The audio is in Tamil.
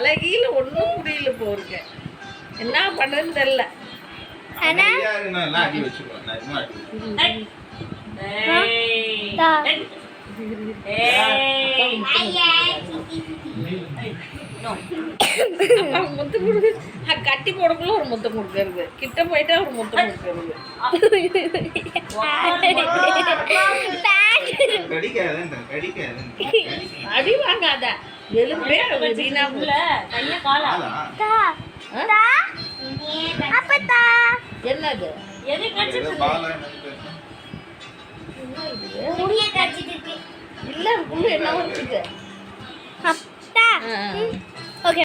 தலைகீழ ஒன்றும் புரியல போருங்க. என்ன பண்ணுறதுன்னு தெரியல. முத்து கொடுக்கு கட்டி போடக்குள்ள ஒரு முத்தம் கொடுக்கறது, கிட்ட போயிட்டா ஒரு முத்தம் கொடுக்கறது. அடி வாங்காத எலும்பே வீணாப்புல கைய காலா. என்னது எது கடிச்சிட்டு இல்ல புல்லு என்ன வச்சுக்க